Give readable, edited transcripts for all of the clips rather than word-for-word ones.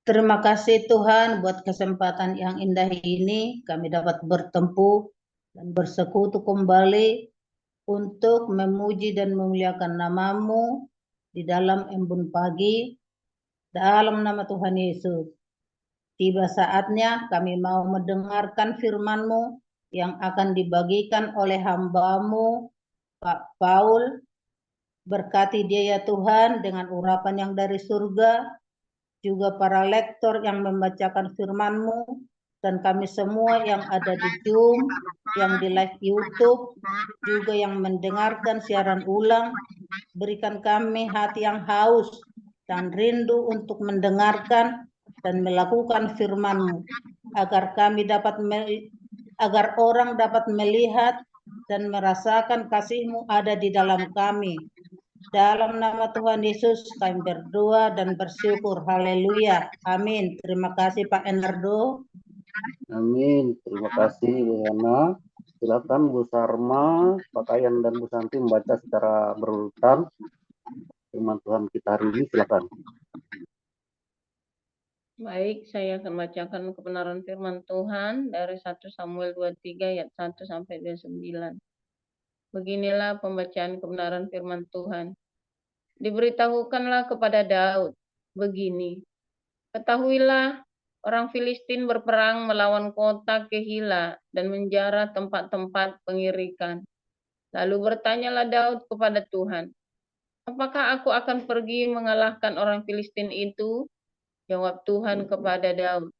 Terima kasih Tuhan buat kesempatan yang indah ini. Kami dapat bertemu dan bersekutu kembali untuk memuji dan memuliakan nama-Mu di dalam embun pagi, dalam nama Tuhan Yesus. Tiba saatnya kami mau mendengarkan firman-Mu yang akan dibagikan oleh hamba-Mu, Pak Paul. Berkati dia ya Tuhan dengan urapan yang dari surga, juga para lektor yang membacakan firman-Mu, dan kami semua yang ada di Zoom, yang di live YouTube, juga yang mendengarkan siaran ulang. Berikan kami hati yang haus dan rindu untuk mendengarkan dan melakukan firman-Mu, agar kami dapat agar orang dapat melihat dan merasakan kasih-Mu ada di dalam kami. Dalam nama Tuhan Yesus kami berdoa dan bersyukur. Haleluya. Amin. Terima kasih Pak Enardo. Amin. Terima kasih Bu Yana. Silakan Bu Sarma, Pak Kayan dan Bu Santi membaca secara berurutan firman Tuhan kita hari ini. Silakan. Baik, saya akan bacakan kebenaran firman Tuhan dari 1 Samuel 23 ayat 1 sampai 29. Beginilah pembacaan kebenaran firman Tuhan. Diberitahukanlah kepada Daud, begini, ketahuilah orang Filistin berperang melawan kota Kehila dan menjara tempat-tempat pengirikan. Lalu bertanyalah Daud kepada Tuhan, apakah aku akan pergi mengalahkan orang Filistin itu? Jawab Tuhan kepada Daud,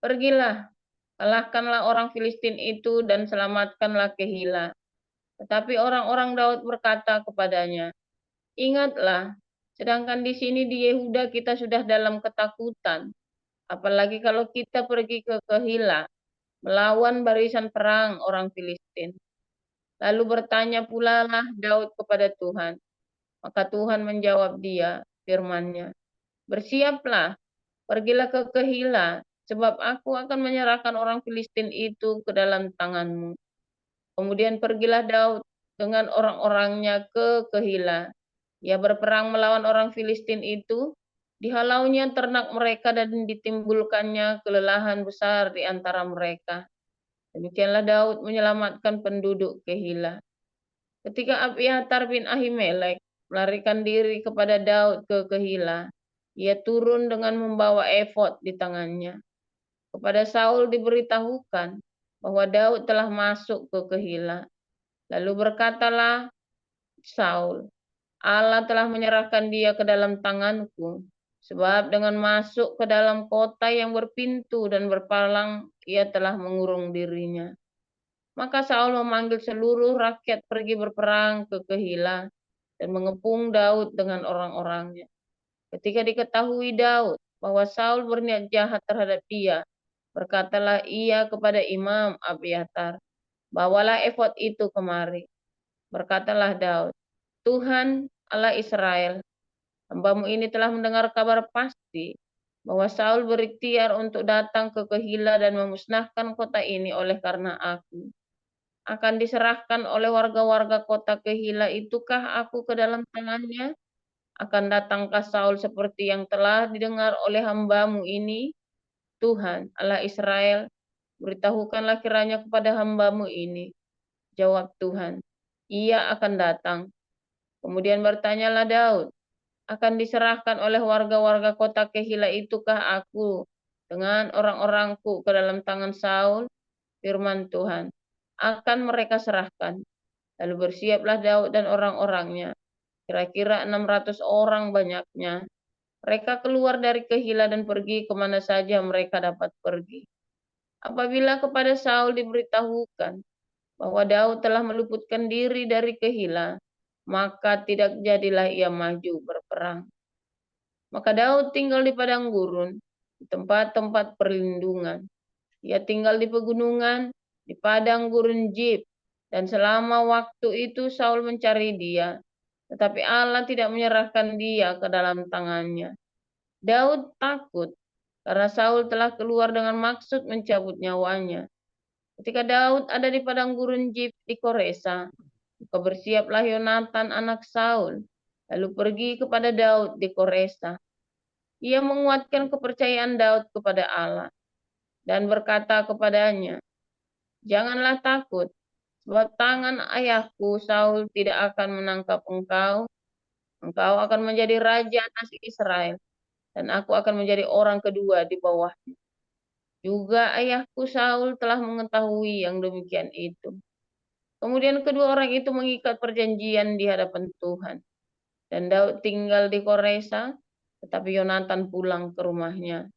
pergilah, kalahkanlah orang Filistin itu dan selamatkanlah Kehila. Tetapi orang-orang Daud berkata kepadanya, ingatlah, sedangkan di sini di Yehuda kita sudah dalam ketakutan. Apalagi kalau kita pergi ke Kehila, melawan barisan perang orang Filistin. Lalu bertanya pula lah Daud kepada Tuhan. Maka Tuhan menjawab dia, firman-Nya, bersiaplah, pergilah ke Kehila, sebab aku akan menyerahkan orang Filistin itu ke dalam tanganmu. Kemudian pergilah Daud dengan orang-orangnya ke Kehila. Ia berperang melawan orang Filistin itu, dihalaunya ternak mereka dan ditimbulkannya kelelahan besar di antara mereka. Demikianlah Daud menyelamatkan penduduk Kehila. Ketika Abiatar bin Ahimelek melarikan diri kepada Daud ke Kehila, ia turun dengan membawa efod di tangannya. Kepada Saul diberitahukan bahwa Daud telah masuk ke Kehila. Lalu berkatalah Saul, Allah telah menyerahkan dia ke dalam tanganku, sebab dengan masuk ke dalam kota yang berpintu dan berpalang, ia telah mengurung dirinya. Maka Saul memanggil seluruh rakyat pergi berperang ke Kehila dan mengepung Daud dengan orang-orangnya. Ketika diketahui Daud bahwa Saul berniat jahat terhadap dia, berkatalah ia kepada Imam Abiatar, bawalah efod itu kemari. Berkatalah Daud, Tuhan Allah Israel, hamba-Mu ini telah mendengar kabar pasti bahwa Saul berikhtiar untuk datang ke Kehila dan memusnahkan kota ini oleh karena aku. Akan diserahkan oleh warga-warga kota Kehila itukah aku ke dalam tangannya? Akan datangkah Saul seperti yang telah didengar oleh hamba-Mu ini? Tuhan Allah Israel, beritahukanlah kiranya kepada hamba-Mu ini. Jawab Tuhan, ia akan datang. Kemudian bertanyalah Daud, akan diserahkan oleh warga-warga kota Kehila itukah aku dengan orang-orangku ke dalam tangan Saul? Firman Tuhan, akan mereka serahkan. Lalu bersiaplah Daud dan orang-orangnya, kira-kira 600 orang banyaknya. Mereka keluar dari Kehila dan pergi kemana saja mereka dapat pergi. Apabila kepada Saul diberitahukan bahwa Daud telah meluputkan diri dari Kehila, maka tidak jadilah ia maju berperang. Maka Daud tinggal di padang gurun, di tempat-tempat perlindungan. Ia tinggal di pegunungan, di padang gurun Jib, dan selama waktu itu Saul mencari dia, tetapi Allah tidak menyerahkan dia ke dalam tangannya. Daud takut karena Saul telah keluar dengan maksud mencabut nyawanya. Ketika Daud ada di padang gurun Jib di Koresa, maka bersiaplah Yonatan anak Saul, lalu pergi kepada Daud di Koresa. Ia menguatkan kepercayaan Daud kepada Allah dan berkata kepadanya, "Janganlah takut, sebab tangan ayahku Saul tidak akan menangkap engkau. Engkau akan menjadi raja atas Israel, dan aku akan menjadi orang kedua di bawahmu." Juga ayahku Saul telah mengetahui yang demikian itu. Kemudian kedua orang itu mengikat perjanjian di hadapan Tuhan. Dan Daud tinggal di Koresa, tetapi Yonatan pulang ke rumahnya.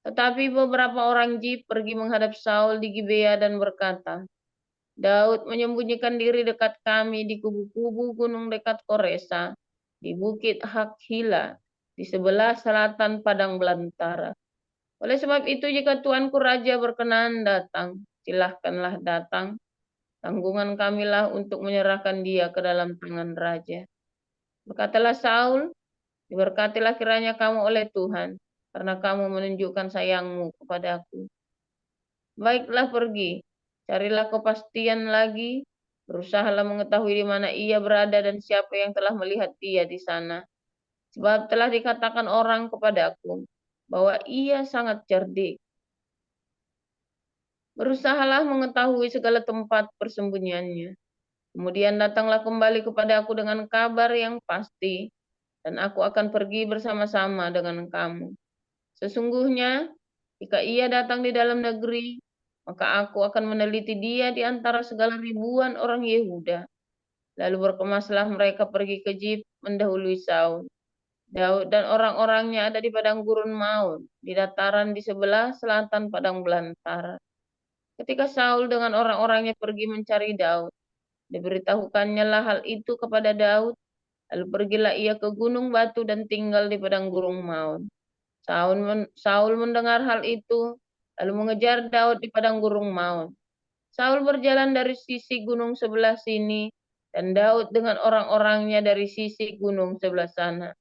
Tetapi beberapa orang Jib pergi menghadap Saul di Gibea dan berkata, "Daud menyembunyikan diri dekat kami di kubu-kubu gunung dekat Koresa, di bukit Hakhila, di sebelah selatan padang belantara. Oleh sebab itu, jika tuanku raja berkenan datang, silahkanlah datang. Tanggungan kamilah untuk menyerahkan dia ke dalam tangan raja." Berkatalah Saul, "Diberkatilah kiranya kamu oleh Tuhan, karena kamu menunjukkan sayangmu kepadaku. Baiklah pergi, carilah kepastian lagi, berusahalah mengetahui di mana ia berada dan siapa yang telah melihat dia di sana. Sebab telah dikatakan orang kepadaku bahwa ia sangat cerdik. Berusahalah mengetahui segala tempat persembunyiannya. Kemudian datanglah kembali kepadaku dengan kabar yang pasti, dan aku akan pergi bersama-sama dengan kamu. Sesungguhnya, jika ia datang di dalam negeri, maka aku akan meneliti dia di antara segala ribuan orang Yehuda." Lalu berkemaslah mereka pergi ke Jib mendahului Saul. Daud dan orang-orangnya ada di padang gurun Maon, di dataran di sebelah selatan padang belantara. Ketika Saul dengan orang-orangnya pergi mencari Daud, diberitahukannya lah hal itu kepada Daud. Lalu pergilah ia ke gunung batu dan tinggal di padang gurun Maon. Saul mendengar hal itu, lalu mengejar Daud di padang gurun Maon. Saul berjalan dari sisi gunung sebelah sini, dan Daud dengan orang-orangnya dari sisi gunung sebelah sana.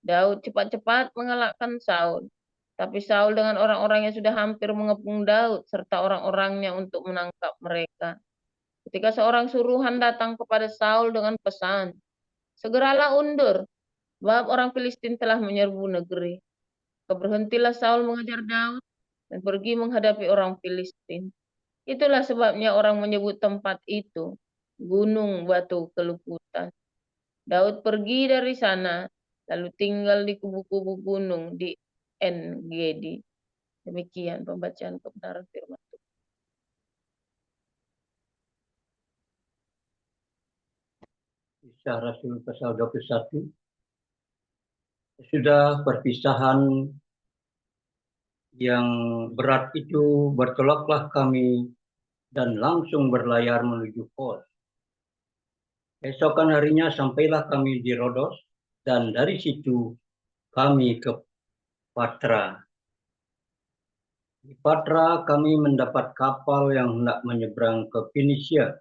Daud cepat-cepat mengalahkan Saul, tapi Saul dengan orang-orangnya sudah hampir mengepung Daud serta orang-orangnya untuk menangkap mereka. Ketika seorang suruhan datang kepada Saul dengan pesan, "Segeralah undur, sebab orang Filistin telah menyerbu negeri." Berhentilah Saul mengejar Daud dan pergi menghadapi orang Filistin. Itulah sebabnya orang menyebut tempat itu Gunung Batu Keluputan. Daud pergi dari sana, lalu tinggal di kubu-kubu gunung di En-Gedi. Demikian pembacaan kebenaran firman Tuhan. Kisah Rasul pasal 21. Sudah perpisahan yang berat itu, bertolaklah kami dan langsung berlayar menuju Kos. Esokan harinya sampailah kami di Rodos, dan dari situ kami ke Patra. Di Patra kami mendapat kapal yang hendak menyeberang ke Fenisia.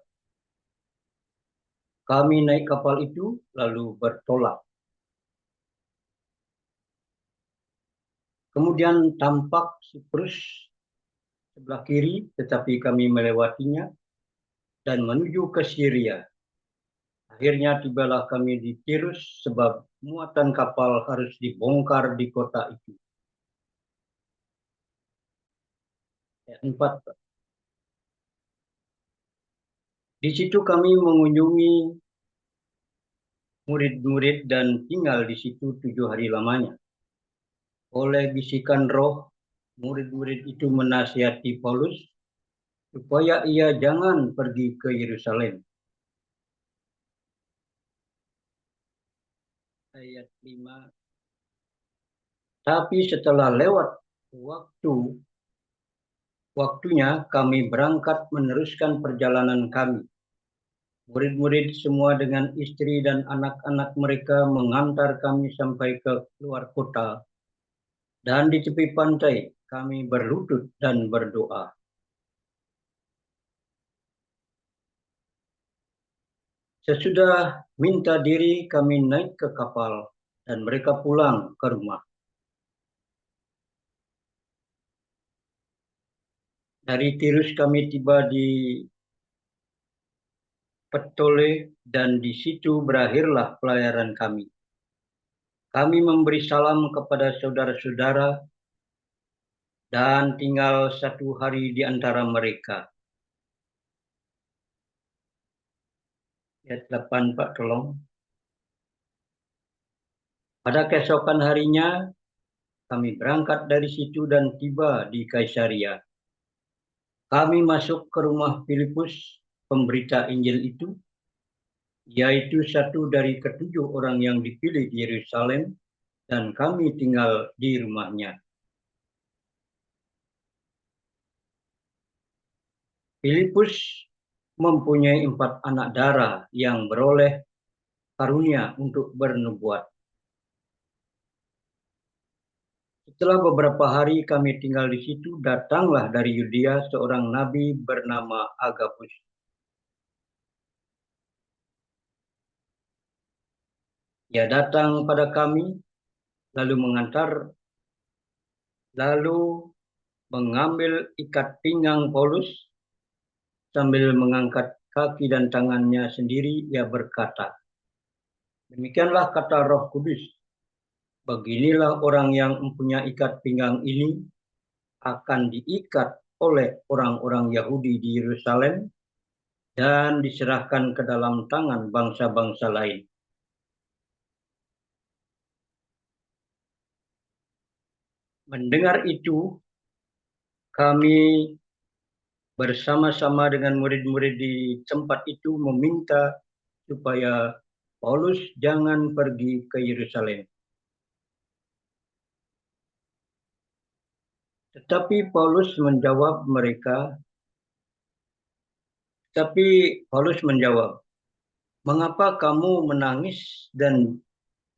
Kami naik kapal itu lalu bertolak. Kemudian tampak Siprus sebelah kiri, tetapi kami melewatinya dan menuju ke Syria. Akhirnya tibalah kami di Tirus, sebab muatan kapal harus dibongkar di kota itu. Ayat 4. Di situ kami mengunjungi murid-murid dan tinggal di situ 7 hari lamanya. Oleh bisikan roh, murid-murid itu menasihati Paulus supaya ia jangan pergi ke Yerusalem. Ayat 5. Tapi setelah lewat waktunya kami berangkat meneruskan perjalanan kami. Murid-murid semua dengan istri dan anak-anak mereka mengantar kami sampai ke luar kota. Dan di tepi pantai kami berlutut dan berdoa. Sesudah minta diri kami naik ke kapal dan mereka pulang ke rumah. Dari Tirus kami tiba di Petole dan di situ berakhirlah pelayaran kami. Kami memberi salam kepada saudara-saudara dan tinggal 1 hari di antara mereka. Ayat 8, Pak, tolong. Pada keesokan harinya, kami berangkat dari situ dan tiba di Kaisaria. Kami masuk ke rumah Filipus, pemberita Injil itu, yaitu satu dari ke-7 orang yang dipilih di Yerusalem, dan kami tinggal di rumahnya. Filipus mempunyai 4 anak darah yang beroleh karunia untuk bernubuat. Setelah beberapa hari kami tinggal di situ, datanglah dari Yudea seorang nabi bernama Agabus. Ia datang pada kami, lalu mengambil ikat pinggang Paulus, sambil mengangkat kaki dan tangannya sendiri, ia berkata, "Demikianlah kata Roh Kudus, beginilah orang yang mempunyai ikat pinggang ini akan diikat oleh orang-orang Yahudi di Yerusalem dan diserahkan ke dalam tangan bangsa-bangsa lain." Mendengar itu, kami bersama-sama dengan murid-murid di tempat itu meminta supaya Paulus jangan pergi ke Yerusalem. Tetapi Paulus menjawab, "Mengapa kamu menangis dan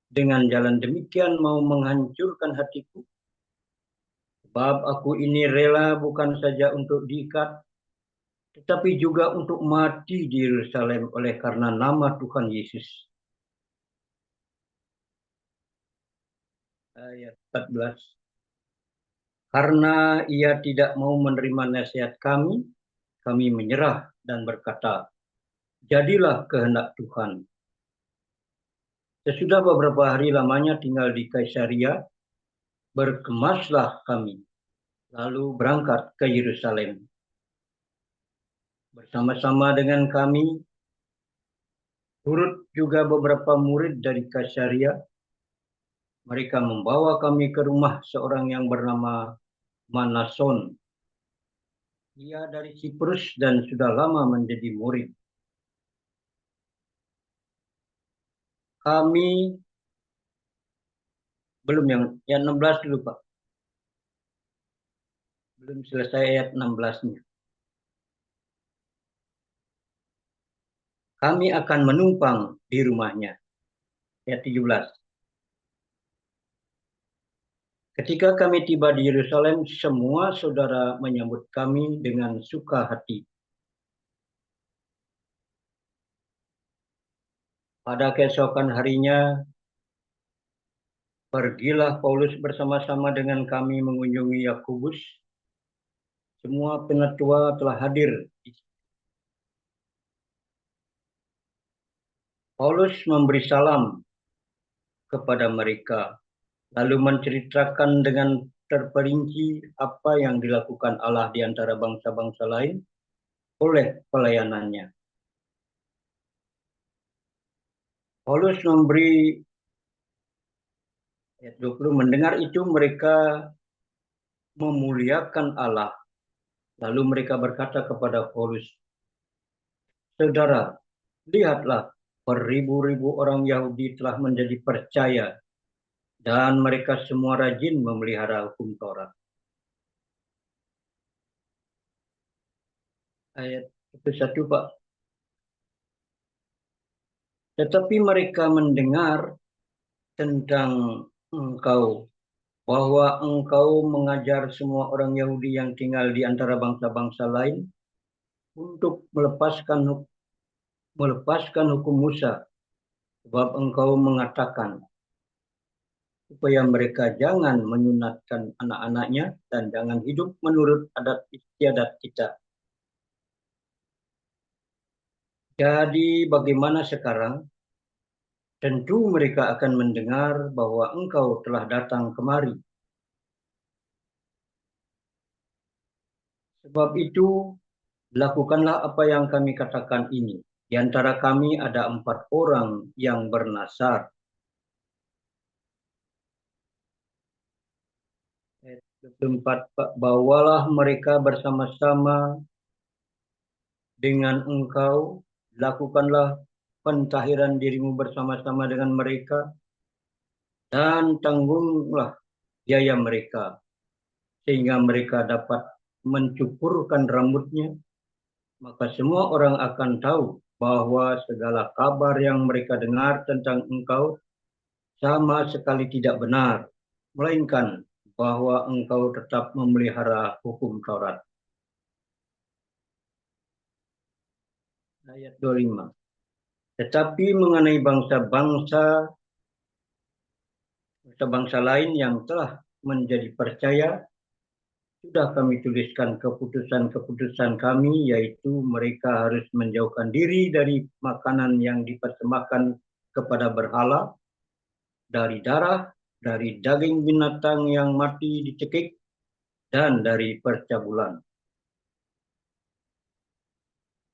dengan jalan demikian mau menghancurkan hatiku? Sebab aku ini rela bukan saja untuk diikat, tetapi juga untuk mati di Yerusalem oleh karena nama Tuhan Yesus." Ayat 14. Karena ia tidak mau menerima nasihat kami menyerah dan berkata, "Jadilah kehendak Tuhan." Sesudah beberapa hari lamanya tinggal di Kaisaria, berkemaslah kami, lalu berangkat ke Yerusalem. Bersama-sama dengan kami, turut juga beberapa murid dari Kaisaria. Mereka membawa kami ke rumah seorang yang bernama Manason. Ia dari Siprus dan sudah lama menjadi murid. Kami belum yang 16 dulu, Pak. Belum selesai ayat 16-nya. Kami akan menumpang di rumahnya. Ayat 17. Ketika kami tiba di Yerusalem, semua saudara menyambut kami dengan suka hati. Pada keesokan harinya, pergilah Paulus bersama-sama dengan kami mengunjungi Yakobus. Semua penatua telah hadir. Paulus memberi salam kepada mereka, lalu menceritakan dengan terperinci apa yang dilakukan Allah di antara bangsa-bangsa lain oleh pelayanannya. Paulus memberi, ayat 20, mendengar itu mereka memuliakan Allah. Lalu mereka berkata kepada Paulus, "Saudara, lihatlah, beribu-ribu orang Yahudi telah menjadi percaya dan mereka semua rajin memelihara hukum Taurat." Ayat 1, Pak. Tetapi mereka mendengar tentang engkau, bahwa engkau mengajar semua orang Yahudi yang tinggal di antara bangsa-bangsa lain untuk melepaskan hukum Musa, sebab engkau mengatakan supaya mereka jangan menyunatkan anak-anaknya dan jangan hidup menurut adat istiadat kita. Jadi bagaimana sekarang? tentu mereka akan mendengar bahwa engkau telah datang kemari. Sebab itu, lakukanlah apa yang kami katakan ini. Di antara kami ada 4 orang yang bernasar. Ayat 24, bawalah mereka bersama-sama dengan engkau, lakukanlah pentahiran dirimu bersama-sama dengan mereka, dan tanggunglah biaya mereka, sehingga mereka dapat mencukurkan rambutnya. Maka semua orang akan tahu bahwa segala kabar yang mereka dengar tentang engkau sama sekali tidak benar, melainkan bahwa engkau tetap memelihara hukum Taurat. Ayat 25. Tetapi mengenai bangsa-bangsa lain yang telah menjadi percaya, sudah kami tuliskan keputusan-keputusan kami, yaitu mereka harus menjauhkan diri dari makanan yang dipersembahkan kepada berhala, dari darah, dari daging binatang yang mati dicekik, dan dari percabulan.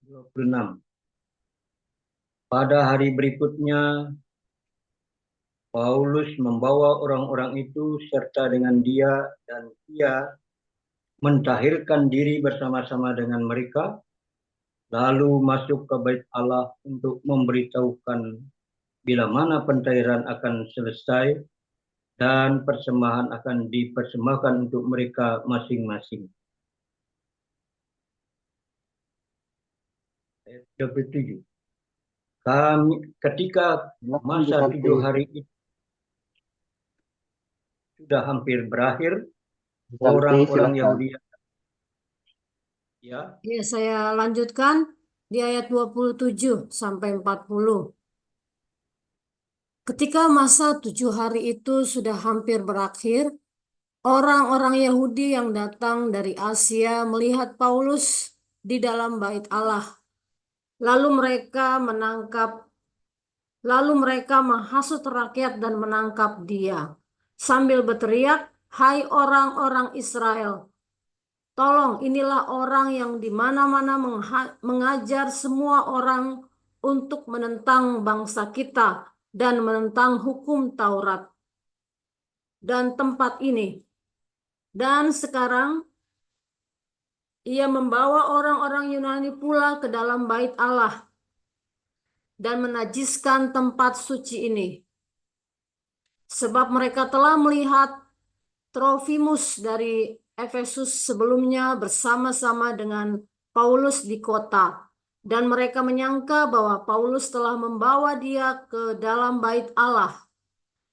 26. Pada hari berikutnya, Paulus membawa orang-orang itu serta dengan dia, dan ia mentahirkan diri bersama-sama dengan mereka, lalu masuk ke bait Allah untuk memberitahukan bila mana pentahiran akan selesai dan persembahan akan dipersembahkan untuk mereka masing-masing. Ayat 27. Ketika masa 7 hari itu sudah hampir berakhir, orang-orang Yahudi, ya, saya lanjutkan di ayat 27 sampai 40. Ketika masa 7 hari itu sudah hampir berakhir, orang-orang Yahudi yang datang dari Asia melihat Paulus di dalam bait Allah. Lalu mereka menghasut rakyat dan menangkap dia sambil berteriak, "Hai orang-orang Israel, tolong, inilah orang yang di mana-mana mengajar semua orang untuk menentang bangsa kita dan menentang hukum Taurat dan tempat ini. Dan sekarang ia membawa orang-orang Yunani pula ke dalam bait Allah dan menajiskan tempat suci ini. Sebab mereka telah melihat Trofimus dari Efesus sebelumnya bersama-sama dengan Paulus di kota, dan mereka menyangka bahwa Paulus telah membawa dia ke dalam bait Allah.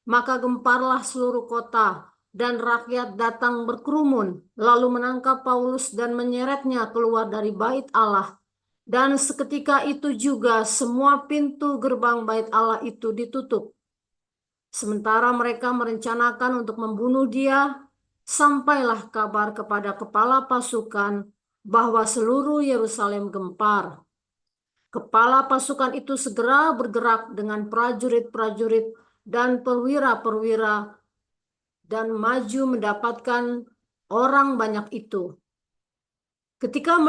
Maka gemparlah seluruh kota, dan rakyat datang berkerumun, lalu menangkap Paulus dan menyeretnya keluar dari bait Allah. Dan seketika itu juga semua pintu gerbang bait Allah itu ditutup. Sementara mereka merencanakan untuk membunuh dia, sampailah kabar kepada kepala pasukan bahwa seluruh Yerusalem gempar. Kepala pasukan itu segera bergerak dengan prajurit-prajurit dan perwira-perwira dan maju mendapatkan orang banyak itu. Ketika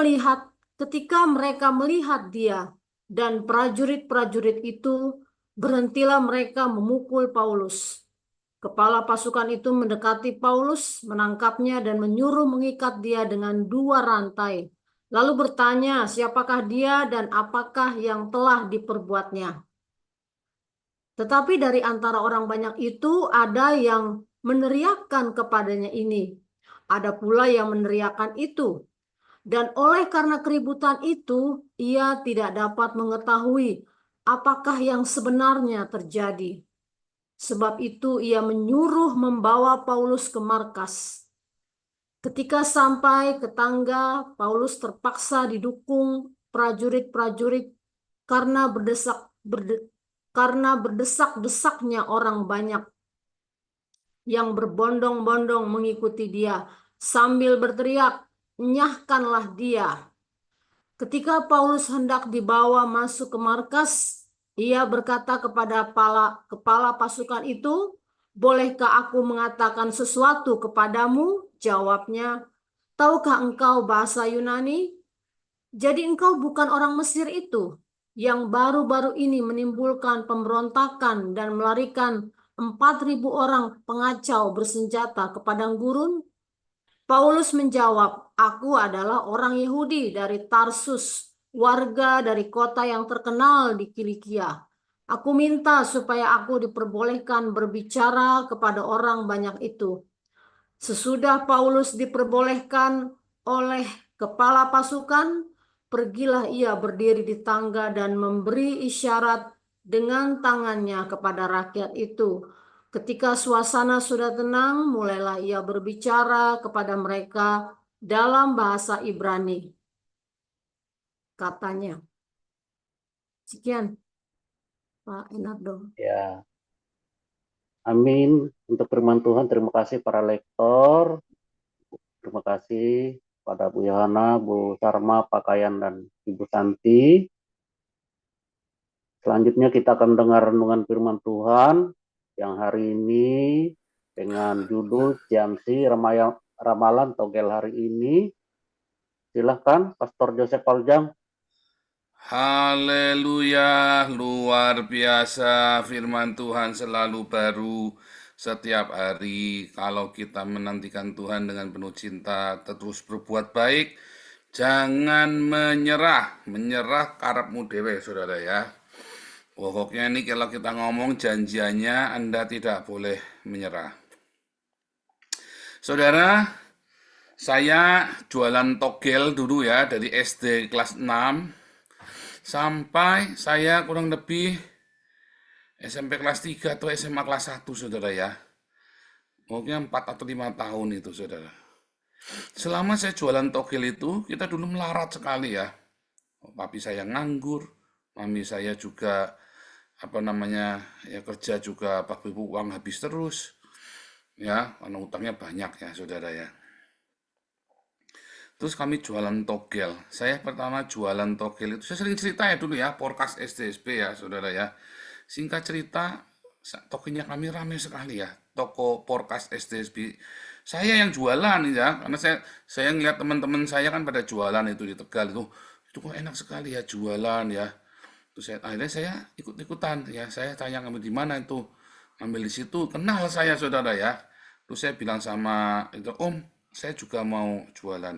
mereka melihat dia dan prajurit-prajurit itu, berhentilah mereka memukul Paulus. Kepala pasukan itu mendekati Paulus, menangkapnya dan menyuruh mengikat dia dengan 2 rantai. Lalu bertanya, siapakah dia dan apakah yang telah diperbuatnya. Tetapi dari antara orang banyak itu ada yang meneriakkan kepadanya ini. Ada pula yang meneriakkan itu. Dan oleh karena keributan itu, ia tidak dapat mengetahui apakah yang sebenarnya terjadi. Sebab itu ia menyuruh membawa Paulus ke markas. Ketika sampai ke tangga, Paulus terpaksa didukung prajurit-prajurit karena berdesak-desaknya orang banyak yang berbondong-bondong mengikuti dia sambil berteriak, "Nyahkanlah dia." Ketika Paulus hendak dibawa masuk ke markas, Ia berkata kepada kepala pasukan itu, "Bolehkah aku mengatakan sesuatu kepadamu?" Jawabnya, "Tahukah engkau bahasa Yunani? Jadi engkau bukan orang Mesir itu yang baru-baru ini menimbulkan pemberontakan dan melarikan 4.000 orang pengacau bersenjata ke padang gurun?" Paulus menjawab, "Aku adalah orang Yahudi dari Tarsus, warga dari kota yang terkenal di Kilikia. Aku minta supaya aku diperbolehkan berbicara kepada orang banyak itu." Sesudah Paulus diperbolehkan oleh kepala pasukan, pergilah ia berdiri di tangga dan memberi isyarat dengan tangannya kepada rakyat itu. Ketika suasana sudah tenang, mulailah ia berbicara kepada mereka dalam bahasa Ibrani. Katanya, sekian Pak Enardo. Ya, amin. Untuk firman Tuhan, terima kasih para lektor. Terima kasih pada Bu Yohana, Bu Sarma, Pak Kayan, dan Ibu Santi. Selanjutnya kita akan mendengar renungan firman Tuhan yang hari ini dengan judul Ciamsi Ramalan Togel hari ini. Silahkan Pastor Joseph Paljang. Haleluya, luar biasa, firman Tuhan selalu baru setiap hari. Kalau kita menantikan Tuhan dengan penuh cinta, terus berbuat baik, jangan menyerah karepmu dewe, saudara ya. Pokoknya ini kalau kita ngomong janjiannya, Anda tidak boleh menyerah. Saudara, saya jualan togel dulu ya, dari SD kelas 6 sampai saya kurang lebih SMP kelas 3 atau SMA kelas 1, saudara ya. Mungkin 4 atau 5 tahun itu, saudara. Selama saya jualan togel itu, kita dulu melarat sekali ya. Papi saya nganggur, mami saya juga kerja juga pakai uang habis terus. Ya, karena utangnya banyak ya, saudara ya. Terus kami jualan togel. Saya pertama jualan togel itu, saya sering cerita ya dulu ya, Porkas SDSP ya, saudara ya. Singkat cerita, tokonya kami ramai sekali ya, toko Porkas SDSP. Saya yang jualan ya, karena saya ngeliat teman-teman saya kan pada jualan itu di Tegal itu kok enak sekali ya jualan ya. Terus akhirnya saya ikut-ikutan ya, saya tanya ngambil di mana itu, ngambil di situ, kenal saya, saudara ya. Terus saya bilang sama itu, "Om, saya juga mau jualan."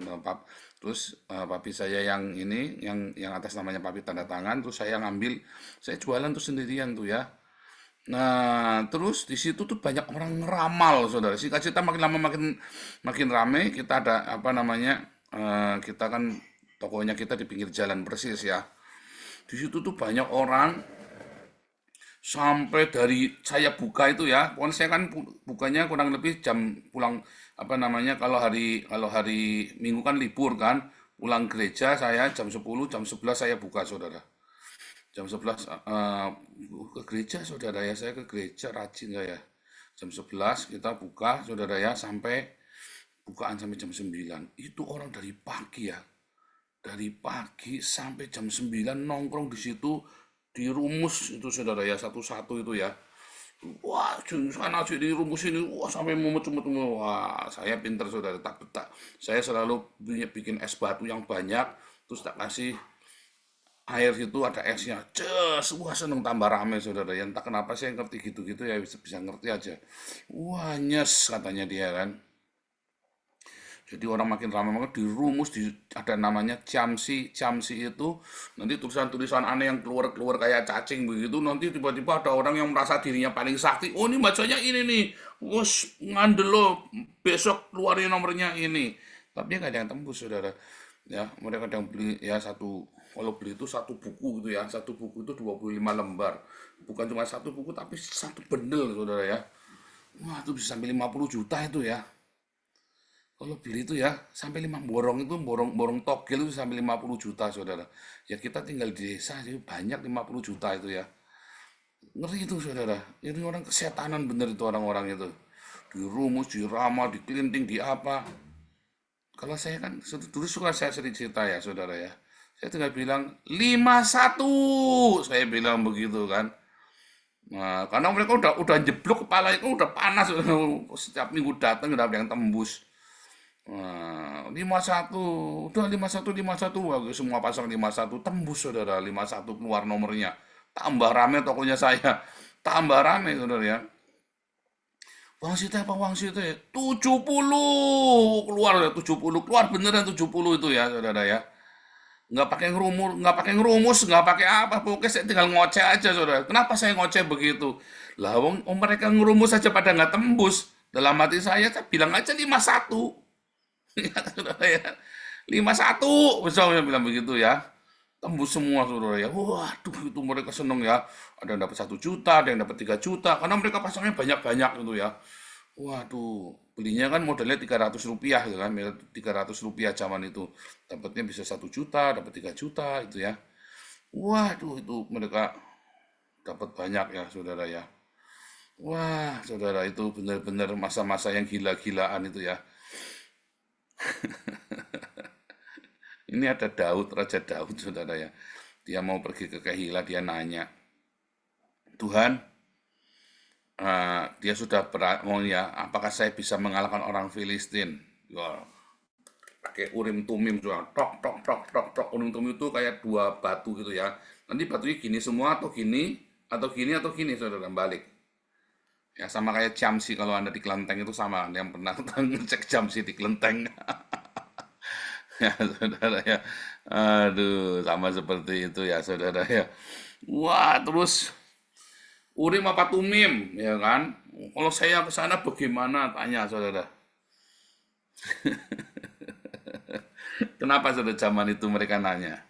Terus papi saya yang ini, yang atas namanya papi tanda tangan, terus saya ngambil, saya jualan tuh sendirian tuh ya. Nah, terus di situ tuh banyak orang ngeramal, saudara. Singkat cerita makin lama makin rame. Kita ada kita kan tokonya kita di pinggir jalan persis ya. Di situ tuh banyak orang. Sampai dari saya buka itu ya, pokoknya saya kan bukanya kurang lebih jam pulang kalau hari Minggu kan libur kan, pulang gereja saya jam 10, jam 11 saya buka, saudara. Jam 11 ke gereja, saudara ya, saya ke gereja rajin saya. Jam 11 kita buka, saudara ya, sampai bukaan sampai jam 9. Itu orang dari pagi ya. Dari pagi sampai jam 9 nongkrong di situ, dirumus itu, saudara ya, satu-satu itu ya. Wah, sana sih dirumus ini, wah sampai mumet-mumet. Wah, saya pinter, saudara, tak. Saya selalu bikin es batu yang banyak, terus tak kasih air itu, ada esnya, wah seneng, tambah rame, saudara. Yang tak kenapa saya ngerti gitu-gitu ya, bisa ngerti aja. Wah, nyes katanya dia kan. Jadi orang makin ramai dirumus, ada namanya Ciamsi itu nanti tulisan-tulisan aneh yang keluar kayak cacing begitu, nanti tiba-tiba ada orang yang merasa dirinya paling sakti. Oh, ini bacanya ini nih, wos ngandel lo, besok keluarin nomornya ini. Tapi nggak ada yang tembus, saudara. Ya, mereka kadang beli ya kalau beli itu satu buku gitu ya, satu buku itu 25 lembar. Bukan cuma satu buku tapi satu bendel, saudara ya. Wah, itu bisa sampai 50 juta itu ya. Kalau beli itu ya, sampai 5 borong togel itu sampai 50 juta, saudara. Ya kita tinggal di desa, jadi banyak 50 juta itu ya. Ngeri itu, saudara. Ini orang kesetanan bener itu orang-orang itu. Dirumus, diramal, dikelinting, di apa. Kalau saya kan, dulu suka saya sering cerita ya, saudara ya. Saya tinggal bilang 51, saya bilang begitu kan. Nah, karena mereka udah jeblok kepala itu udah panas setiap minggu datang udah ada yang tembus. Nah, 51, udah 51, wah, semua pasang 51 tembus saudara, 51 keluar nomornya. Tambah rame tokonya saya, tambah rame saudara ya. Wang Sita apa Wang Sita ya? 70 keluar ya, 70 keluar beneran 70 itu ya saudara ya. Nggak pakai ngerumus, nggak pakai apa, pokoknya saya tinggal ngoceh aja saudara. Kenapa saya ngoceh begitu? Lah wong mereka ngerumus aja pada nggak tembus. Dalam hati saya bilang aja 51. Ya, saudara ya. 51, misalnya bilang begitu ya. Tembus semua saudara ya. Waduh, itu mereka seneng ya. Ada yang dapat 1 juta, ada yang dapat 3 juta. Karena mereka pasangnya banyak-banyak gitu ya. Waduh, belinya kan modalnya 300 rupiah gitu kan. 300 rupiah zaman itu. Dapatnya bisa 1 juta, dapat 3 juta itu ya. Waduh, itu mereka dapat banyak ya saudara ya. Wah, saudara itu benar-benar masa-masa yang gila-gilaan itu ya. Ini ada Daud, Raja Daud, saudara ya. Dia mau pergi ke Kehila, dia nanya, Tuhan, dia sudah mau ya, apakah saya bisa mengalahkan orang Filistin? Ya, pakai Urim Tumim, tok, tok, tok, tok, tok. Urim Tumim itu kayak 2 batu gitu ya. Nanti batunya gini semua, atau gini, atau gini, atau gini, saudara, balik. Ya, sama kayak Jamsi, kalau Anda di Kelenteng itu sama, yang pernah ngecek Jamsi di Kelenteng. Ya, saudara ya. Aduh, sama seperti itu ya, saudara ya. Wah, terus Urim apa Tumim, ya kan? Kalau saya ke sana bagaimana? Tanya, saudara. Kenapa saudara zaman itu mereka nanya?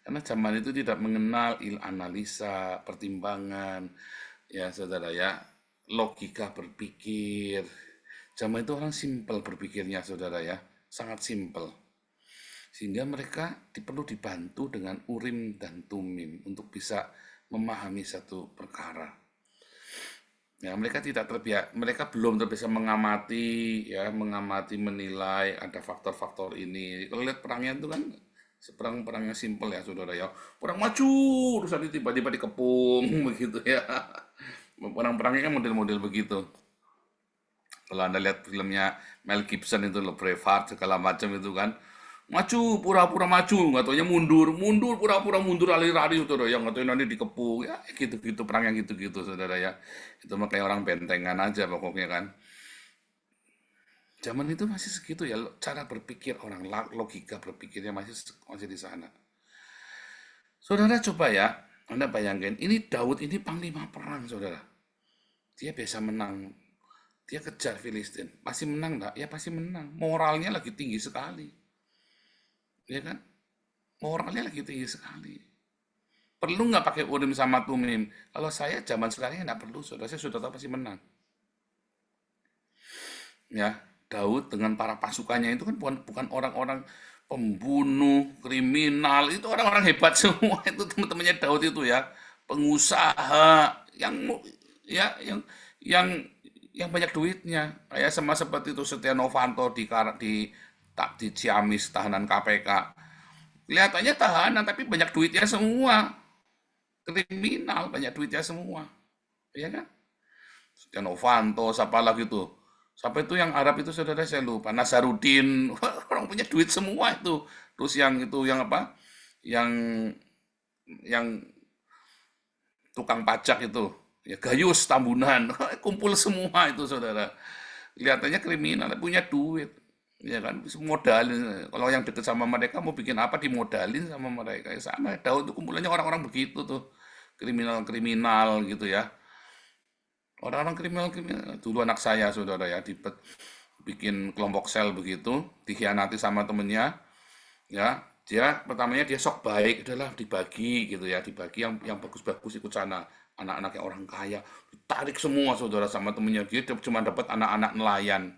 Karena zaman itu tidak mengenal analisa, pertimbangan, ya saudara ya, logika berpikir. Zaman itu orang simpel berpikirnya, saudara ya, sangat simpel. Sehingga mereka perlu dibantu dengan Urim dan Tumim untuk bisa memahami satu perkara. Ya, mereka belum terbiasa mengamati, ya, menilai ada faktor-faktor ini. Kalau lihat perangnya itu kan perangnya simpel ya, saudara ya. Perang maju, terus nanti tiba-tiba dikepung begitu ya. Perang-perangnya kan model-model begitu. Kalau Anda lihat filmnya Mel Gibson itu loh, Braveheart segala macam itu kan. Maju, pura-pura maju, nggak taunya mundur, pura-pura mundur, lari-lari, saudara, yang nggak tahu nanti dikepung, ya gitu-gitu, perang yang gitu-gitu, saudara ya. Itu mah kayak orang bentengan aja pokoknya kan. Zaman itu masih segitu ya, cara berpikir orang, logika berpikirnya masih di sana. Saudara coba ya, Anda bayangkan, ini Daud ini panglima perang, saudara. Dia biasa menang, dia kejar Filistin, pasti menang enggak? Ya pasti menang, moralnya lagi tinggi sekali. Ya kan? Moralnya lagi tinggi sekali. Perlu nggak pakai Urim sama Tumim? Kalau saya zaman sekarang nggak perlu, saudara. Saya sudah tahu pasti menang. Ya, Daud dengan para pasukannya itu kan bukan orang-orang pembunuh, kriminal, itu orang-orang hebat semua itu teman-temannya Daud itu ya, pengusaha yang banyak duitnya. Kayak sama seperti itu Setia Novanto di Ciamis, tahanan KPK. Kelihatannya tahanan, tapi banyak duitnya semua. Kriminal, banyak duitnya semua. Iya kan? Setia Novanto, siapa lagi tuh? Siapa itu yang Arab itu, saudara, saya lupa. Nasarudin, orang punya duit semua itu. Terus yang apa? Yang tukang pajak itu. Ya, Gayus Tambunan, kumpul semua itu, saudara. Kelihatannya kriminal, punya duit. Ya kan, modalin. Kalau yang deket sama mereka mau bikin apa dimodalin sama mereka. Ya sama, Daud itu kumpulannya orang-orang begitu tuh, kriminal-kriminal gitu ya. Orang-orang kriminal. Dulu anak saya, saudara ya, bikin kelompok sel begitu, dikhianati sama temennya. Ya, pertamanya dia sok baik, adalah dibagi gitu ya, dibagi yang bagus-bagus ikut sana. Anak-anak yang orang kaya ditarik semua, saudara, sama temennya. Dia cuma dapat anak-anak nelayan.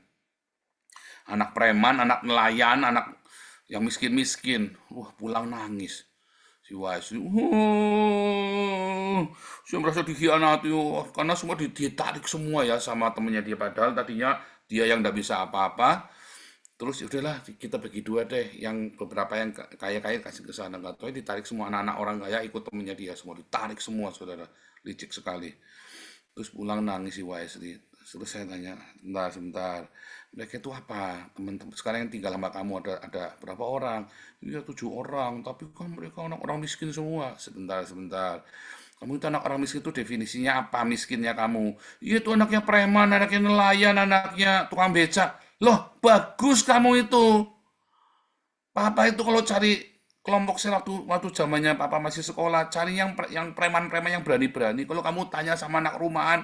Anak preman, anak nelayan, anak yang miskin-miskin. Wah, pulang nangis. Si Wahyu, saya merasa dikhianati, karena semua ditarik semua ya sama temennya dia. Padahal tadinya dia yang nggak bisa apa-apa. Terus ya udahlah kita bagi dua deh, yang beberapa yang kaya-kaya kasih ke sana, nggak tahu ditarik semua anak-anak orang kaya ikut temennya dia semua, ditarik semua saudara, licik sekali. Terus pulang nangis si Wesley. Terus saya tanya, sebentar, mereka itu apa? Teman-teman sekarang yang tinggal sama kamu ada berapa orang? Iya 7 orang, tapi kan mereka orang miskin semua. Sebentar. Kamu itu anak orang miskin itu definisinya apa miskinnya kamu? Iya itu anaknya preman, anaknya nelayan, anaknya tukang beca. Loh, bagus kamu itu. Papa itu kalau cari kelompok saya waktu zamannya Papa masih sekolah, cari yang preman-preman yang berani-berani. Kalau kamu tanya sama anak rumahan,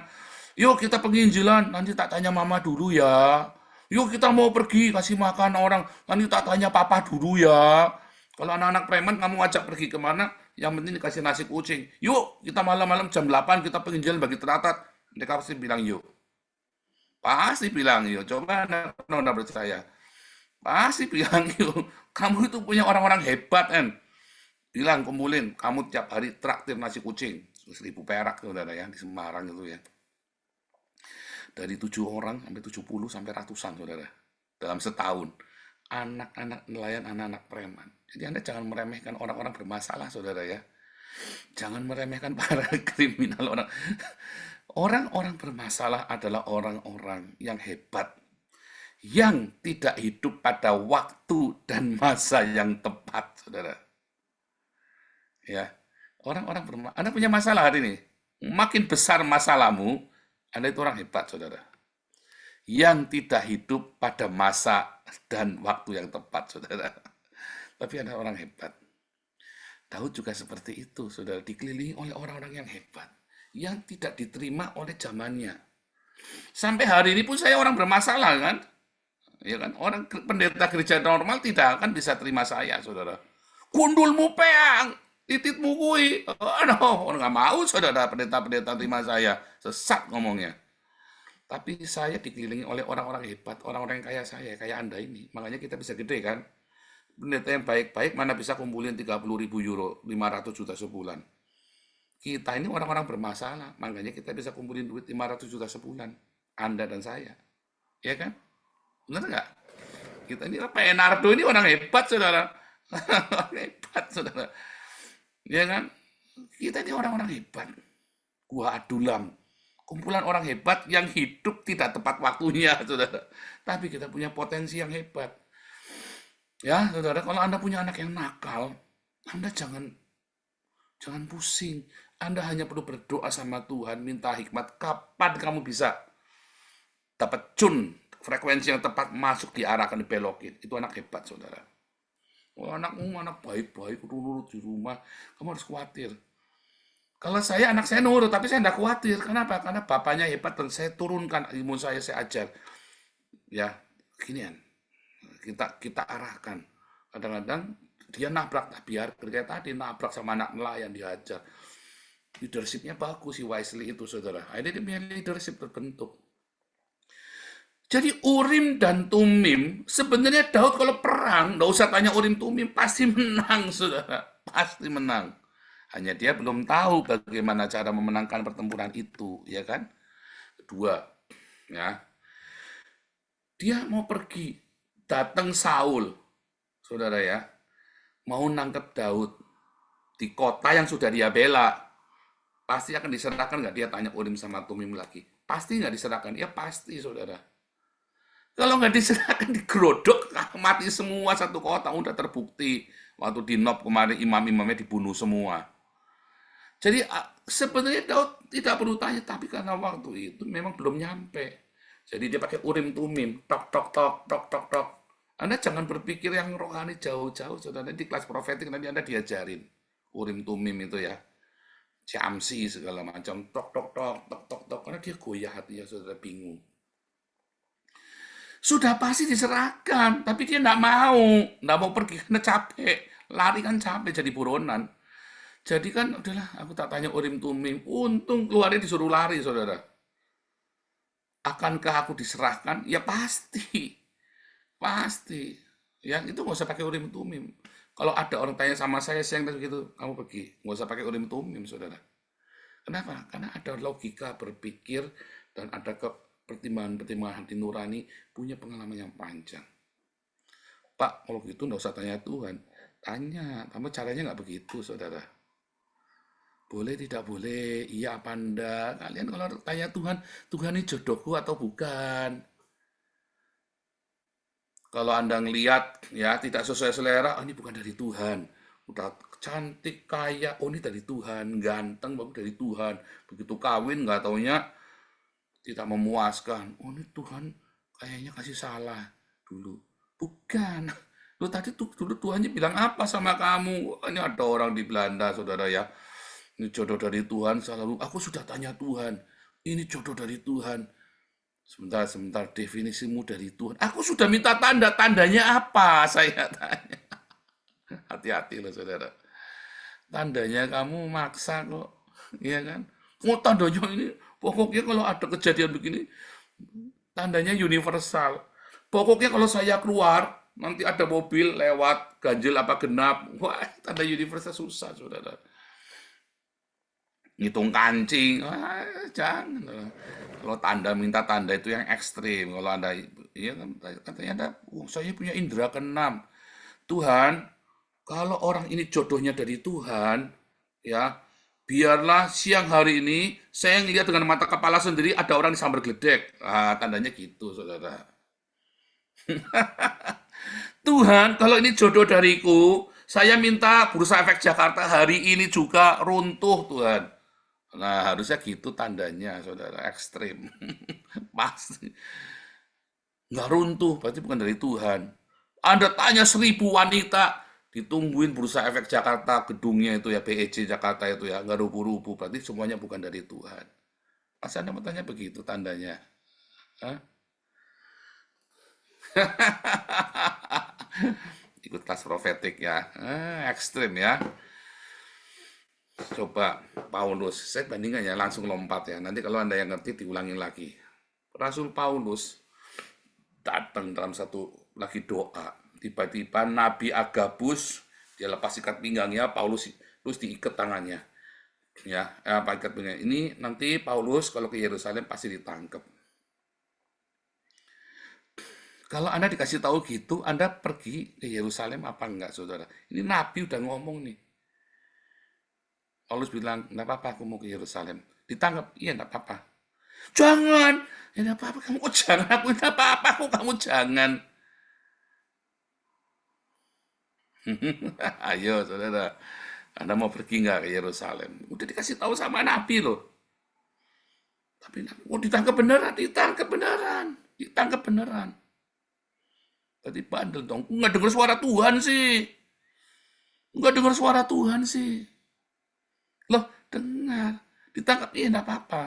yuk kita penginjilan, nanti tak tanya mama dulu ya. Yuk kita mau pergi kasih makan orang, nanti tak tanya papa dulu ya. Kalau anak-anak preman kamu ngajak pergi kemana, yang penting dikasih nasi kucing. Yuk kita malam-malam jam 8 kita penginjilan bagi teratat. Mereka pasti bilang yuk. Pasti bilang yuk. Coba anda percaya. Pasti bilang yuk. Kamu itu punya orang-orang hebat kan. Bilang kumpulin, kamu tiap hari traktir nasi kucing. 1.000 perak saudara ya di Semarang itu ya. Dari 7 orang sampai 70 sampai ratusan saudara dalam setahun. Anak-anak nelayan, anak-anak preman. Jadi Anda jangan meremehkan orang-orang bermasalah saudara ya. Jangan meremehkan para kriminal orang-orang bermasalah adalah orang-orang yang hebat, yang tidak hidup pada waktu dan masa yang tepat saudara. Ya, orang-orang bermasalah. Anda punya masalah hari ini. Makin besar masalahmu, Anda itu orang hebat, saudara. Yang tidak hidup pada masa dan waktu yang tepat, saudara. Tapi Anda orang hebat. Daud juga seperti itu, saudara. Dikelilingi oleh orang-orang yang hebat. Yang tidak diterima oleh zamannya. Sampai hari ini pun saya orang bermasalah, kan? Ya kan? Orang pendeta gereja normal tidak akan bisa terima saya, saudara. Gundulmu peang, tititmu kui. Orang nggak mau, saudara, pendeta-pendeta terima saya. Sesat ngomongnya. Tapi saya dikelilingi oleh orang-orang hebat, orang-orang yang kaya saya, kayak Anda ini. Makanya kita bisa gede, kan? Pendeta yang baik-baik mana bisa kumpulin 30.000 euro, 500 juta sebulan. Kita ini orang-orang bermasalah, makanya kita bisa kumpulin duit 500 juta sebulan. Anda dan saya. Ya kan? Benar nggak? Kita ini Pak Enardo ini orang hebat, saudara. Orang hebat, saudara. Ya kan? Kita ini orang-orang hebat. Gua Adulam. Kumpulan orang hebat yang hidup tidak tepat waktunya, saudara. Tapi kita punya potensi yang hebat. Ya, saudara, kalau Anda punya anak yang nakal, Anda jangan pusing. Anda hanya perlu berdoa sama Tuhan, minta hikmat. Kapan kamu bisa dapat tune, frekuensi yang tepat masuk, diarahkan, dibelokin. Itu anak hebat, saudara. Kalau anakmu anak baik-baik, nurut di rumah, kamu harus khawatir. Kalau anak saya nurut, tapi saya tidak khawatir. Kenapa? Karena bapaknya hebat dan saya turunkan ilmu saya ajar. Ya, ginian. Kita arahkan. Kadang-kadang dia nabrak, biar kayak tadi nabrak sama anak nelayan dihajar. Leadership-nya bagus si Wesley itu, saudara. Akhirnya dia punya leadership terbentuk. Jadi Urim dan Tumim, sebenarnya Daud kalau perang, nggak usah tanya Urim Tumim, pasti menang, saudara. Pasti menang. Hanya dia belum tahu bagaimana cara memenangkan pertempuran itu, ya kan? Kedua, ya. Dia mau pergi, datang Saul, saudara ya, mau nangkep Daud di kota yang sudah dia bela. Pasti akan diserahkan nggak? Dia tanya Urim sama Tumim lagi. Pasti nggak diserahkan? Ya pasti, saudara. Kalau nggak diserahkan, digerodok, mati semua satu kota. Udah terbukti. Waktu di Nob kemarin, imam-imamnya dibunuh semua. Jadi sebenarnya Daud tidak perlu tanya, tapi karena waktu itu memang belum nyampe. Jadi dia pakai Urim Tumim, tok tok tok tok tok tok. Anda jangan berpikir yang rohani jauh-jauh, saudara. Di kelas profetik nanti Anda diajarin Urim Tumim itu ya, Jamsi segala macam, tok tok tok tok tok tok. Karena dia goyah hatinya, saudara, bingung. Sudah pasti diserahkan, tapi dia nggak mau pergi karena capek, lari kan capek jadi buronan. Jadi kan udahlah, aku tak tanya Urim Tumim. Untung keluarnya disuruh lari, saudara. Akankah aku diserahkan? Ya pasti. Pasti. Ya itu nggak usah pakai Urim Tumim. Kalau ada orang tanya sama saya yang begitu, kamu pergi. Nggak usah pakai Urim Tumim, saudara. Kenapa? Karena ada logika berpikir dan ada pertimbangan hati nurani, punya pengalaman yang panjang. Pak, kalau gitu nggak usah tanya Tuhan. Tanya, tapi caranya nggak begitu, saudara. Boleh, tidak boleh, iya apa enggak. Kalian kalau tanya Tuhan, Tuhan ini jodohku atau bukan? Kalau Anda ngelihat ya tidak sesuai selera, oh, ini bukan dari Tuhan. Udah cantik, kaya, oh ini dari Tuhan. Ganteng, bagus dari Tuhan. Begitu kawin nggak taunya tidak memuaskan. Oh ini Tuhan kayaknya kasih salah dulu. Bukan. Lo tadi tuh dulu Tuhannya bilang apa sama kamu? Ini ada orang di Belanda, saudara ya. Ini jodoh dari Tuhan. Selalu aku sudah tanya Tuhan. Ini jodoh dari Tuhan. Sebentar, definisimu dari Tuhan. Aku sudah minta tanda, tandanya apa? Saya tanya. Hati-hati loh saudara. Tandanya kamu maksa kok. Iya kan? Mau tandanya ini, pokoknya kalau ada kejadian begini, tandanya universal. Pokoknya kalau saya keluar, nanti ada mobil lewat, ganjil apa genap. Wah, tanda universal susah saudara. Ngitung kancing, wah, jangan. Kalau tanda minta tanda itu yang ekstrim. Kalau Anda, ya kan, katanya Anda, saya punya indera keenam. Tuhan, kalau orang ini jodohnya dari Tuhan, ya, biarlah siang hari ini saya ngelihat dengan mata kepala sendiri ada orang disambar geledek. Tandanya gitu, saudara. Tuhan, kalau ini jodoh dariku, saya minta Bursa Efek Jakarta hari ini juga runtuh, Tuhan. Nah, harusnya gitu tandanya, saudara, ekstrim. Pasti. Nggak runtuh, berarti bukan dari Tuhan. Anda tanya 1000 wanita, ditungguin Bursa Efek Jakarta, gedungnya itu ya, BEJ Jakarta itu ya, nggak rubuh-rubuh, berarti semuanya bukan dari Tuhan. Masa Anda mau tanya begitu tandanya? Hah? Ikut kelas profetik ya, ekstrim ya. Coba Paulus, saya bandingkan ya, langsung lompat ya. Nanti kalau Anda yang ngerti diulangin lagi. Rasul Paulus datang dalam satu lagi doa. Tiba-tiba Nabi Agabus, dia lepas ikat pinggangnya, Paulus terus diikat tangannya. Ya, apa ikat pinggang? Ini nanti Paulus kalau ke Yerusalem pasti ditangkap. Kalau Anda dikasih tahu gitu, Anda pergi ke Yerusalem apa enggak, saudara? Ini Nabi udah ngomong nih. Paulus bilang, enggak apa-apa, aku mau ke Yerusalem. Ditangkap, iya enggak apa-apa. Jangan, ya enggak apa-apa, kamu kok jangan, aku enggak apa-apa, aku kamu jangan. Ayo, saudara, Anda mau pergi enggak ke Yerusalem? Udah dikasih tahu sama Nabi loh. Tapi ditangkap beneran, ditangkap beneran. Tadi bandel dong, nggak dengar suara Tuhan sih. Nggak dengar suara Tuhan sih. Loh, dengar. Ditangkap, iya enggak apa-apa.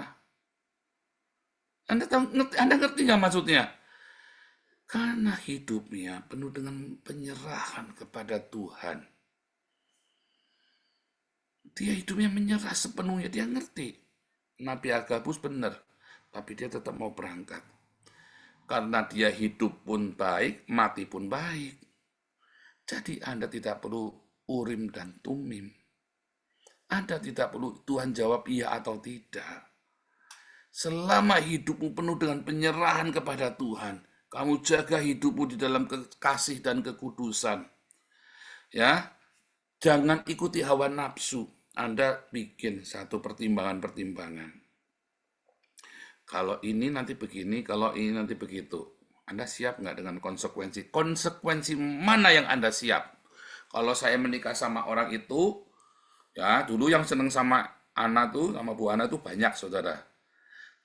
Anda ngerti nggak maksudnya? Karena hidupnya penuh dengan penyerahan kepada Tuhan. Dia hidupnya menyerah sepenuhnya, dia ngerti. Nabi Agabus benar, tapi dia tetap mau berangkat. Karena dia hidup pun baik, mati pun baik. Jadi Anda tidak perlu urim dan tumim. Anda tidak perlu Tuhan jawab iya atau tidak. Selama hidupmu penuh dengan penyerahan kepada Tuhan, kamu jaga hidupmu di dalam kasih dan kekudusan. Ya, jangan ikuti hawa nafsu. Anda bikin satu pertimbangan-pertimbangan. Kalau ini nanti begini, kalau ini nanti begitu. Anda siap nggak dengan konsekuensi? Konsekuensi mana yang Anda siap? Kalau saya menikah sama orang itu, ya dulu yang seneng sama Ana tuh, sama Bu Ana tuh banyak, saudara.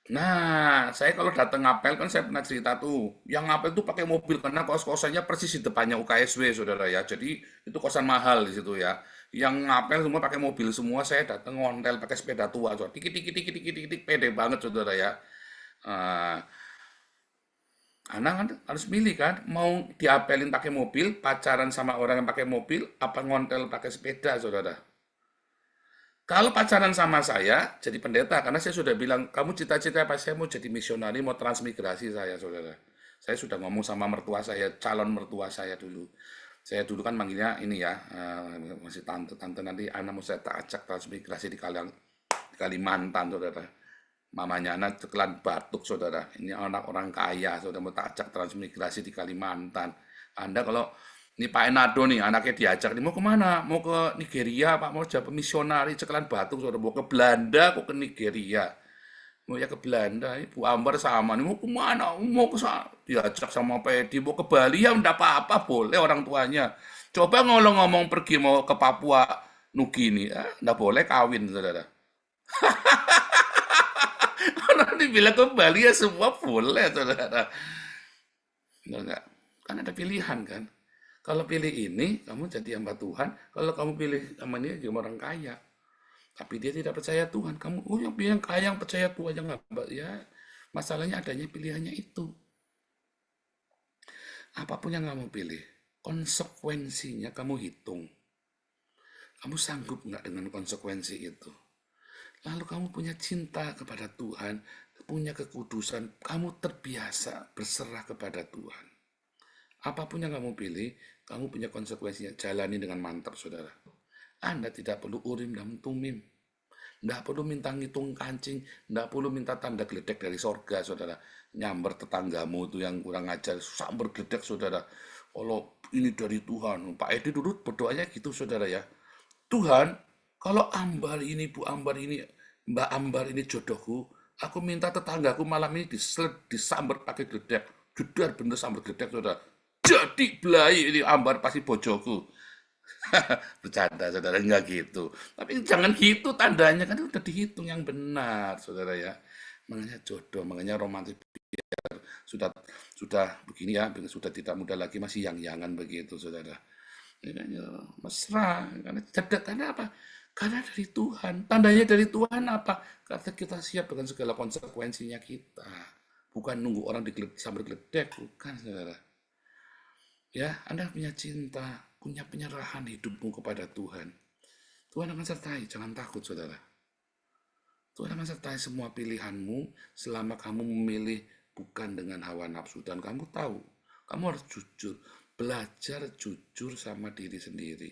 Nah, saya kalau datang ngapel kan saya pernah cerita tuh, yang ngapel tuh pakai mobil karena kos-kosannya persis di depannya UKSW, saudara ya. Jadi itu kosan mahal di situ ya. Yang ngapel semua pakai mobil semua, saya datang ngontel pakai sepeda tua, saudara. Dikit, pede banget, saudara ya. Anak kan harus milih kan, mau diapelin pakai mobil, pacaran sama orang yang pakai mobil, apa ngontel pakai sepeda, saudara. Kalau pacaran sama saya, jadi pendeta, karena saya sudah bilang, kamu cita-cita apa? Saya mau jadi misionari, mau transmigrasi saya, saudara. Saya sudah ngomong sama mertua saya, calon mertua saya dulu. Saya dulu kan manggilnya ini ya, masih tante nanti anak mau saya ajak transmigrasi di Kalimantan, saudara. Mamanya anak tekelan batuk, saudara. Ini anak orang kaya, saudara mau ajak transmigrasi di Kalimantan. Anda kalau Ini Pak Enado nih, anaknya diajak nih, mau kemana? Mau ke Nigeria, Pak, mau jadi misionari Cekelan Batu, saudara, mau ke Belanda, kok ke Nigeria. Mau ya ke Belanda, Bu Ambar sama nih, mau kemana? Mau ke sana. Diajak sama Pak Edi, mau ke Bali, ya enggak apa-apa, boleh orang tuanya. Coba ngomong pergi mau ke Papua Nugini, enggak boleh kawin, saudara. Orang dibilang ke Bali ya semua boleh, saudara. Enggak, kan ada pilihan kan. Kalau pilih ini, kamu jadi hamba Tuhan. Kalau kamu pilih sama dia, jadi orang kaya. Tapi dia tidak percaya Tuhan. Kamu, oh yang kaya yang percaya Tuhan, yang hamba. Ya, masalahnya adanya pilihannya itu. Apapun yang kamu pilih, konsekuensinya kamu hitung. Kamu sanggup nggak dengan konsekuensi itu? Lalu kamu punya cinta kepada Tuhan, punya kekudusan, kamu terbiasa berserah kepada Tuhan. Apapun yang kamu pilih, kamu punya konsekuensinya. Jalani dengan mantap, saudara. Anda tidak perlu urim dan tumim. Tidak perlu minta ngitung kancing. Tidak perlu minta tanda geledek dari sorga, saudara. Nyamber tetanggamu itu yang kurang ajar. Samber geledek, saudara. Kalau ini dari Tuhan. Pak Edi dulu berdoanya gitu, saudara ya. Tuhan, kalau Ambar ini, Bu Ambar ini, Mbak Ambar ini jodohku, aku minta tetanggaku malam ini disamber pakai geledek. Jedar bener samber geledek, saudara. Jadi belai ini Ambar pasti bojoku. Bercanda, saudara, enggak gitu. Tapi jangan gitu tandanya, kan udah dihitung yang benar, saudara ya. Makanya jodoh, makanya romantis sudah begini ya, sudah tidak muda lagi, masih yang-yangan begitu, saudara. Ini kan ya, mesra, karena apa? Karena dari Tuhan. Tandanya dari Tuhan apa? Karena kita siap dengan segala konsekuensinya kita. Bukan nunggu orang sambil geledek, bukan, saudara. Ya, Anda punya cinta, punya penyerahan hidupmu kepada Tuhan. Tuhan akan sertai, jangan takut, saudara. Tuhan akan sertai semua pilihanmu selama kamu memilih bukan dengan hawa nafsu. Dan kamu tahu, kamu harus jujur, belajar jujur sama diri sendiri.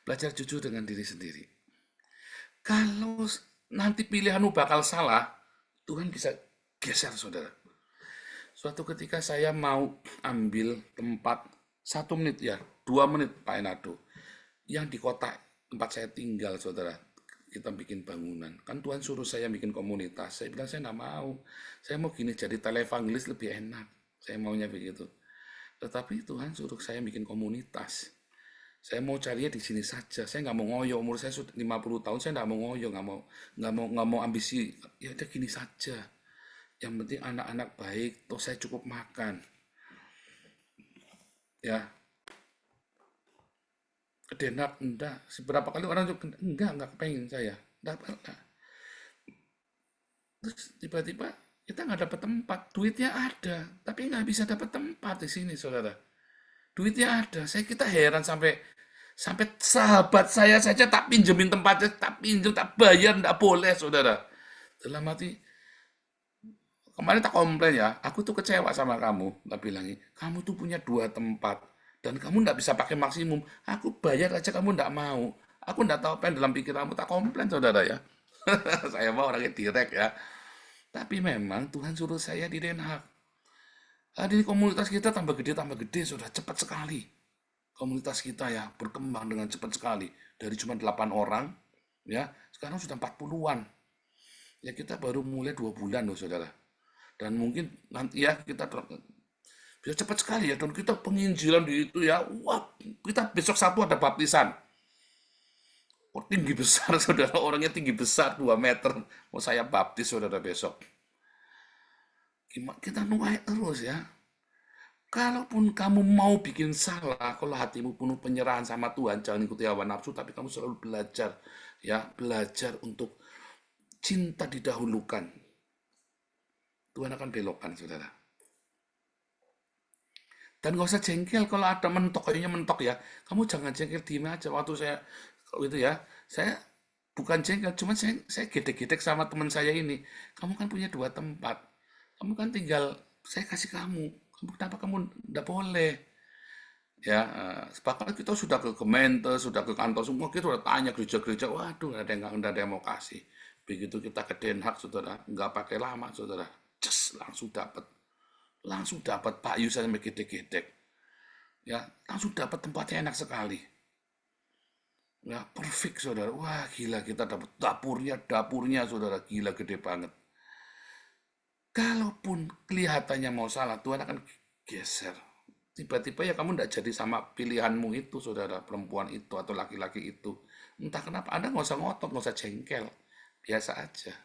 Belajar jujur dengan diri sendiri. Kalau nanti pilihanmu bakal salah, Tuhan bisa geser, saudara. Suatu ketika saya mau ambil tempat 1 menit ya, 2 menit Pak Enado, yang di kota tempat saya tinggal, saudara, kita bikin bangunan. Kan Tuhan suruh saya bikin komunitas. Saya bilang saya nggak mau. Saya mau gini, jadi televangelis lebih enak. Saya maunya begitu. Tetapi Tuhan suruh saya bikin komunitas. Saya mau carinya di sini saja. Saya nggak mau ngoyo. Umur saya sudah 50 tahun. Saya nggak mau ngoyo, nggak mau ambisi. Ya udah gini saja. Yang penting anak-anak baik, toh saya cukup makan. Ya. Kedenak, enggak. Seberapa kali orang juga, enggak kepengen saya. Enggak. Terus tiba-tiba kita nggak dapat tempat. Duitnya ada, tapi nggak bisa dapat tempat di sini, saudara. Duitnya ada. Kita heran sampai sahabat saya saja tak pinjemin tempatnya, tak pinjem, tak bayar, enggak boleh, saudara. Dalam hati, kemarin tak komplain ya, aku tuh kecewa sama kamu. Tak bilangin, kamu tuh punya 2 tempat. Dan kamu nggak bisa pakai maksimum. Aku bayar aja kamu nggak mau. Aku nggak tahu apa yang dalam pikiranmu, tak komplain, saudara ya. Saya mau orangnya direct ya. Tapi memang Tuhan suruh saya di Den Haag. Di komunitas kita tambah gede, sudah cepat sekali. Komunitas kita ya berkembang dengan cepat sekali. Dari cuma 8 orang, ya sekarang sudah 40-an. Ya kita baru mulai 2 bulan loh, saudara. Dan mungkin nanti ya kita bisa cepat sekali ya. Dan kita penginjilan di itu ya. Wah, kita besok Sabtu ada baptisan. Oh, tinggi besar, saudara. Orangnya tinggi besar, 2 meter. Mau saya baptis, saudara, besok. Kita nuai terus ya. Kalaupun kamu mau bikin salah, kalau hatimu penuh penyerahan sama Tuhan, jangan ikuti hawa nafsu, tapi kamu selalu belajar. Ya, belajar untuk cinta didahulukan. Tuhan akan belokkan, saudara. Dan gak usah jengkel kalau ada mentok, kayaknya mentok ya. Kamu jangan jengkel, diem aja. Waktu saya, gitu ya, saya bukan jengkel, cuma saya gedek-gedek sama teman saya ini. Kamu kan punya 2 tempat. Kamu kan tinggal, saya kasih kamu. Kenapa kamu enggak boleh? Ya, sepakat kita sudah ke Gemeente, sudah ke kantor semua, kita udah tanya gereja-gereja, waduh, nggak ada yang mau kasih. Begitu kita ke Den Haag, saudara, nggak pakai lama, saudara. Langsung dapat Pak Yus sampai gedek-gedek. ya langsung dapat tempatnya enak sekali. Ya, perfect saudara. Wah, gila kita dapat dapurnya saudara. Gila gede banget. Kalaupun kelihatannya mau salah, Tuhan akan geser. Tiba-tiba ya kamu tidak jadi sama pilihanmu itu, saudara, perempuan itu atau laki-laki itu. Entah kenapa, Anda nggak usah ngotot, nggak usah jengkel. Biasa aja.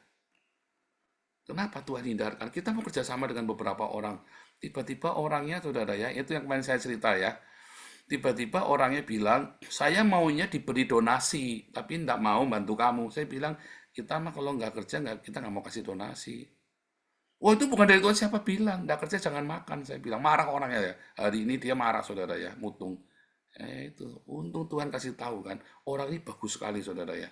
Kenapa Tuhan hindarkan? Kita mau kerjasama dengan beberapa orang. Tiba-tiba orangnya, saudara ya, itu yang kemarin saya cerita ya. Tiba-tiba orangnya bilang, saya maunya diberi donasi, tapi tidak mau bantu kamu. Saya bilang, kita mah kalau nggak kerja, kita nggak mau kasih donasi. Oh itu bukan dari Tuhan, siapa bilang? Nggak kerja jangan makan. Saya bilang, marah orangnya ya. Hari ini dia marah saudara ya, mutung. Itu, untung Tuhan kasih tahu kan. Orang ini bagus sekali saudara ya.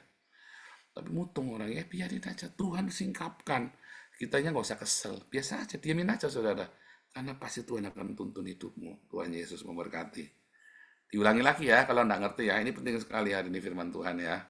Tapi mutung orangnya, biarin aja. Tuhan singkapkan. Kitanya nggak usah kesel. Biasa aja, diamin aja saudara. Karena pasti Tuhan akan tuntun hidupmu. Tuhan Yesus memberkati. Diulangi lagi ya, kalau nggak ngerti ya. Ini penting sekali hari ini firman Tuhan ya.